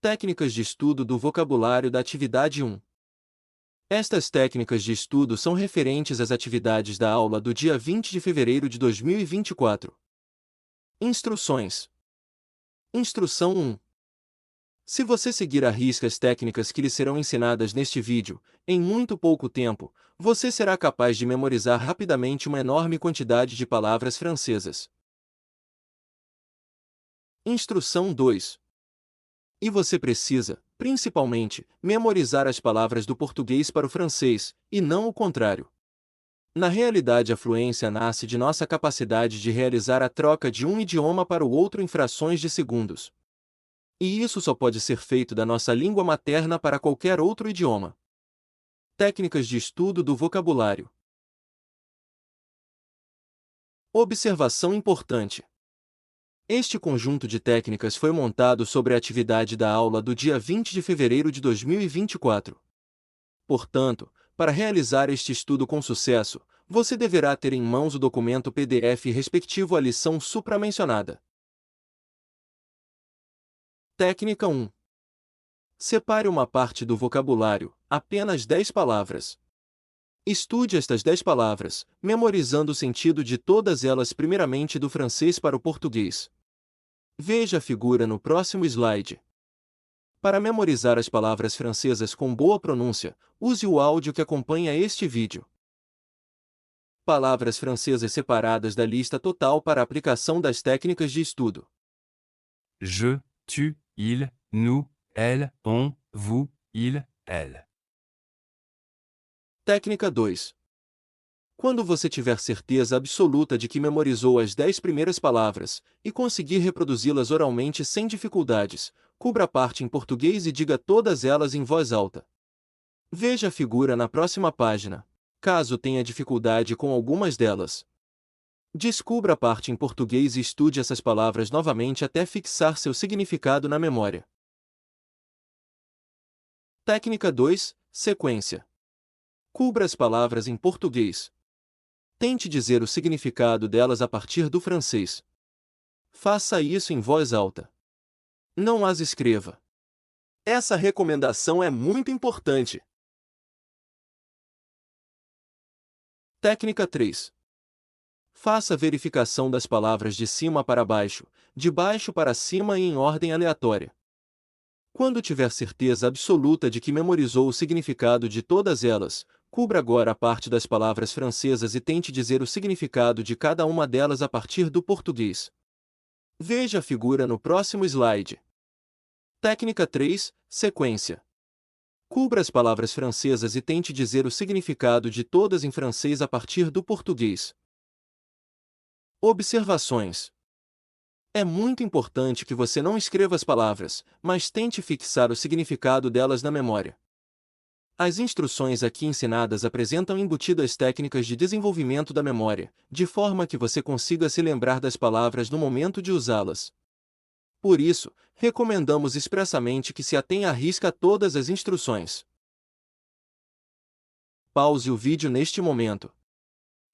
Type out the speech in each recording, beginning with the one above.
Técnicas de estudo do vocabulário da atividade 1. Estas técnicas de estudo são referentes às atividades da aula do dia 20 de fevereiro de 2024. Instruções. Instrução 1. Se você seguir à risca as técnicas que lhe serão ensinadas neste vídeo, em muito pouco tempo, você será capaz de memorizar rapidamente uma enorme quantidade de palavras francesas. Instrução 2. E você precisa, principalmente, memorizar as palavras do português para o francês, e não o contrário. Na realidade, a fluência nasce de nossa capacidade de realizar a troca de um idioma para o outro em frações de segundos. E isso só pode ser feito da nossa língua materna para qualquer outro idioma. Técnicas de estudo do vocabulário. Observação importante. Este conjunto de técnicas foi montado sobre a atividade da aula do dia 20 de fevereiro de 2024. Portanto, para realizar este estudo com sucesso, você deverá ter em mãos o documento PDF respectivo à lição supramencionada. Técnica 1. Separe uma parte do vocabulário, apenas 10 palavras. Estude estas 10 palavras, memorizando o sentido de todas elas primeiramente do francês para o português. Veja a figura no próximo slide. Para memorizar as palavras francesas com boa pronúncia, use o áudio que acompanha este vídeo. Palavras francesas separadas da lista total para a aplicação das técnicas de estudo. Je, tu, il, nous, elle, on, vous, il, elle. Técnica 2. Quando você tiver certeza absoluta de que memorizou as 10 primeiras palavras, e conseguir reproduzi-las oralmente sem dificuldades, cubra a parte em português e diga todas elas em voz alta. Veja a figura na próxima página, caso tenha dificuldade com algumas delas. Descubra a parte em português e estude essas palavras novamente até fixar seu significado na memória. Técnica 2. Sequência. Cubra as palavras em português. Tente dizer o significado delas a partir do francês. Faça isso em voz alta. Não as escreva. Essa recomendação é muito importante. Técnica 3. Faça a verificação das palavras de cima para baixo, de baixo para cima e em ordem aleatória. Quando tiver certeza absoluta de que memorizou o significado de todas elas, cubra agora a parte das palavras francesas e tente dizer o significado de cada uma delas a partir do português. Veja a figura no próximo slide. Técnica 3. Sequência. Cubra as palavras francesas e tente dizer o significado de todas em francês a partir do português. Observações. É muito importante que você não escreva as palavras, mas tente fixar o significado delas na memória. As instruções aqui ensinadas apresentam embutidas técnicas de desenvolvimento da memória, de forma que você consiga se lembrar das palavras no momento de usá-las. Por isso, recomendamos expressamente que se atenha à risca a todas as instruções. Pause o vídeo neste momento.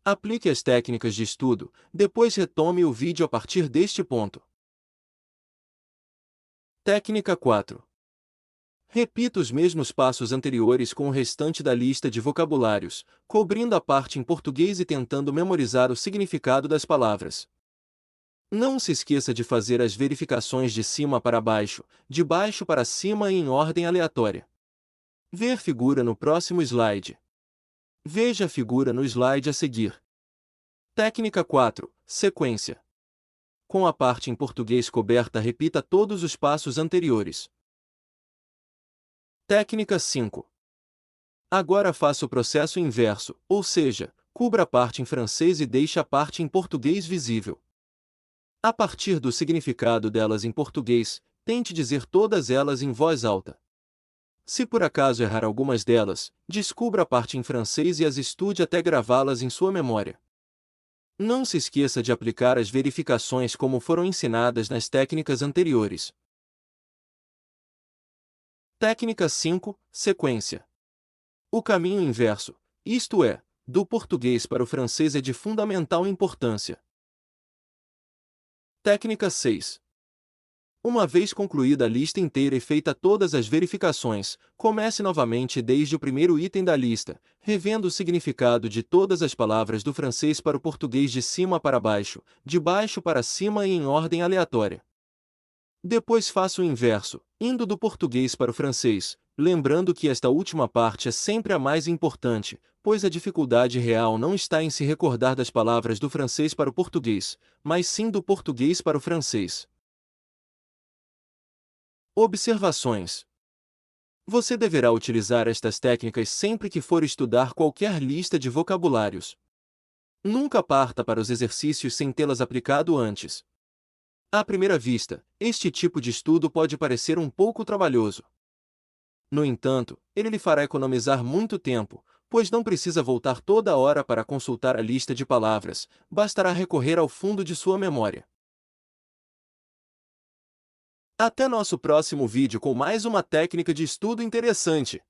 Aplique as técnicas de estudo, depois retome o vídeo a partir deste ponto. Técnica 4. Repita os mesmos passos anteriores com o restante da lista de vocabulários, cobrindo a parte em português e tentando memorizar o significado das palavras. Não se esqueça de fazer as verificações de cima para baixo, de baixo para cima e em ordem aleatória. Ver figura no próximo slide. Veja a figura no slide a seguir. Técnica 4. Sequência. Com a parte em português coberta, repita todos os passos anteriores. Técnica 5. Agora faça o processo inverso, ou seja, cubra a parte em francês e deixe a parte em português visível. A partir do significado delas em português, tente dizer todas elas em voz alta. Se por acaso errar algumas delas, descubra a parte em francês e as estude até gravá-las em sua memória. Não se esqueça de aplicar as verificações como foram ensinadas nas técnicas anteriores. Técnica 5. Sequência. O caminho inverso, isto é, do português para o francês, é de fundamental importância. Técnica 6. Uma vez concluída a lista inteira e feita todas as verificações, comece novamente desde o primeiro item da lista, revendo o significado de todas as palavras do francês para o português de cima para baixo, de baixo para cima e em ordem aleatória. Depois faça o inverso, indo do português para o francês, lembrando que esta última parte é sempre a mais importante, pois a dificuldade real não está em se recordar das palavras do francês para o português, mas sim do português para o francês. Observações: você deverá utilizar estas técnicas sempre que for estudar qualquer lista de vocabulários. Nunca parta para os exercícios sem tê-las aplicado antes. À primeira vista, este tipo de estudo pode parecer um pouco trabalhoso. No entanto, ele lhe fará economizar muito tempo, pois não precisa voltar toda hora para consultar a lista de palavras, bastará recorrer ao fundo de sua memória. Até nosso próximo vídeo com mais uma técnica de estudo interessante!